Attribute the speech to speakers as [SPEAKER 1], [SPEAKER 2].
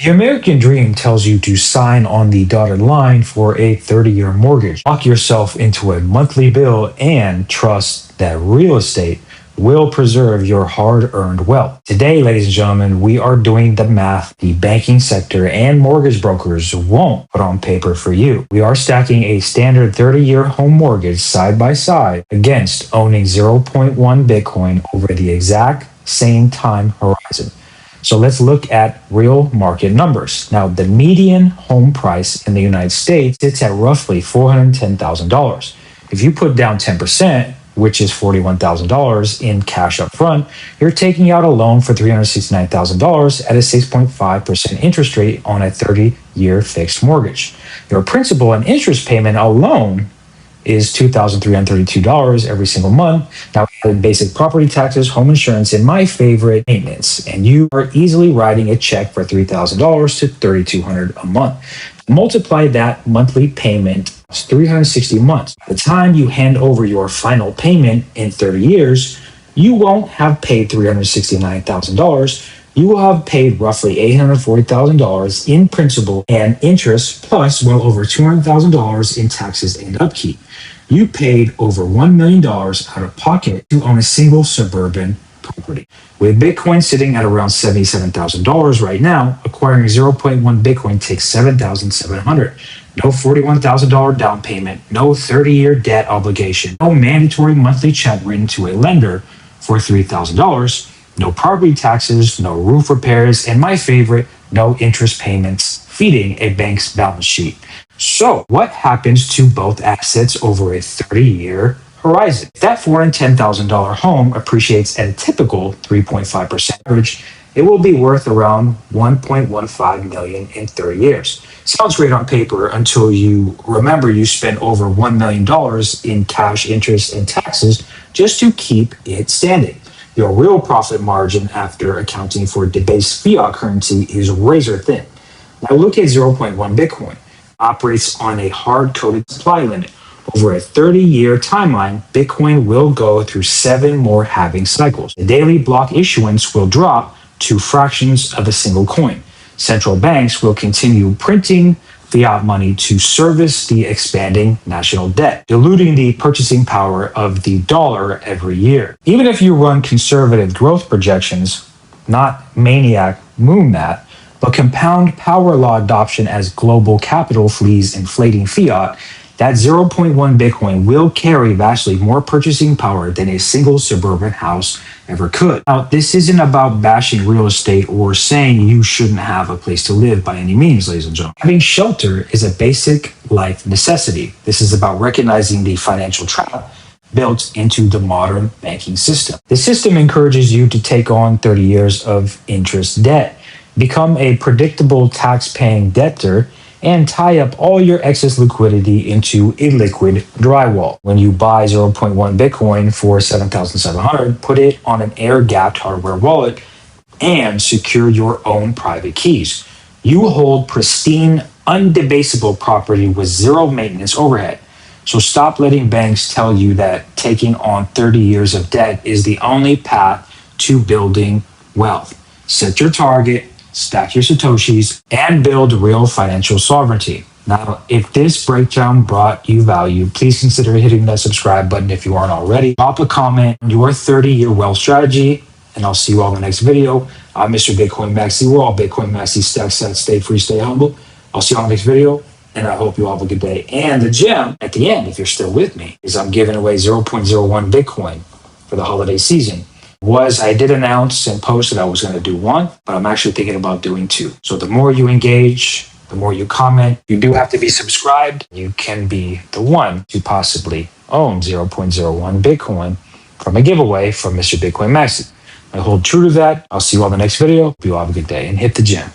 [SPEAKER 1] The American dream tells you to sign on the dotted line for a 30-year mortgage, lock yourself into a monthly bill, and trust that real estate will preserve your hard-earned wealth. Today, ladies and gentlemen, we are doing the math the banking sector and mortgage brokers won't put on paper for you. We are stacking a standard 30-year home mortgage side by side against owning 0.1 Bitcoin over the exact same time horizon. So let's look at real market numbers. Now, the median home price in the United States sits at roughly $410,000. If you put down 10%, which is $41,000 in cash up front, you're taking out a loan for $369,000 at a 6.5% interest rate on a 30-year fixed mortgage. Your principal and interest payment alone is $2,332 every single month. Now, add basic property taxes, home insurance, and my favorite, maintenance, and you are easily writing a check for $3,000 to $3,200 a month. Multiply that monthly payment, 360 months. By the time you hand over your final payment in 30 years, you won't have paid $369,000. You will have paid roughly $840,000 in principal and interest, plus well over $200,000 in taxes and upkeep. You paid over $1 million out of pocket to own a single suburban property. With Bitcoin sitting at around $77,000 right now, acquiring 0.1 Bitcoin takes $7,700. No $41,000 down payment, no 30-year debt obligation, no mandatory monthly check written to a lender for $3,000, no property taxes, no roof repairs, and my favorite, no interest payments feeding a bank's balance sheet. So what happens to both assets over a 30-year horizon? If that $410,000 home appreciates at a typical 3.5% average, it will be worth around $1.15 million in 30 years. Sounds great on paper until you remember you spent over $1 million in cash, interest, and taxes just to keep it standing. Your real profit margin after accounting for debased fiat currency is razor thin. Now look at 0.1 Bitcoin. Operates on a hard-coded supply limit. Over a 30-year timeline, Bitcoin will go through 7 more halving cycles. The daily block issuance will drop to fractions of a single coin. Central banks will continue printing fiat money to service the expanding national debt, diluting the purchasing power of the dollar every year. Even if you run conservative growth projections, not maniac moon math, but compound power law adoption as global capital flees inflating fiat, that 0.1 Bitcoin will carry vastly more purchasing power than a single suburban house ever could. Now, this isn't about bashing real estate or saying you shouldn't have a place to live by any means, ladies and gentlemen. Having shelter is a basic life necessity. This is about recognizing the financial trap built into the modern banking system. The system encourages you to take on 30 years of interest debt, become a predictable tax-paying debtor, and tie up all your excess liquidity into a liquid drywall. When you buy 0.1 Bitcoin for $7,700, put it on an air-gapped hardware wallet and secure your own private keys. You hold pristine, un-debasable property with zero maintenance overhead. So stop letting banks tell you that taking on 30 years of debt is the only path to building wealth. Set your target, stack your satoshis, and build real financial sovereignty. Now, if this breakdown brought you value, please consider hitting that subscribe button if you aren't already. Drop a comment on your 30-year wealth strategy, and I'll see you all in the next video. I'm Mr. Bitcoin Maxi. We're all Bitcoin Maxi. Stack, set, stay free, stay humble. I'll see you all in the next video, and I hope you all have a good day. And the gem at the end, if you're still with me, is I'm giving away 0.01 Bitcoin for the holiday season. I did announce and post that I was going to do 1, but I'm actually thinking about doing 2. So the more you engage, the more you comment, you do have to be subscribed. You can be the one to possibly own 0.01 Bitcoin from a giveaway from Mr. Bitcoin Maxi. I hold true to that. I'll see you all in the next video. Hope you all have a good day and hit the gym.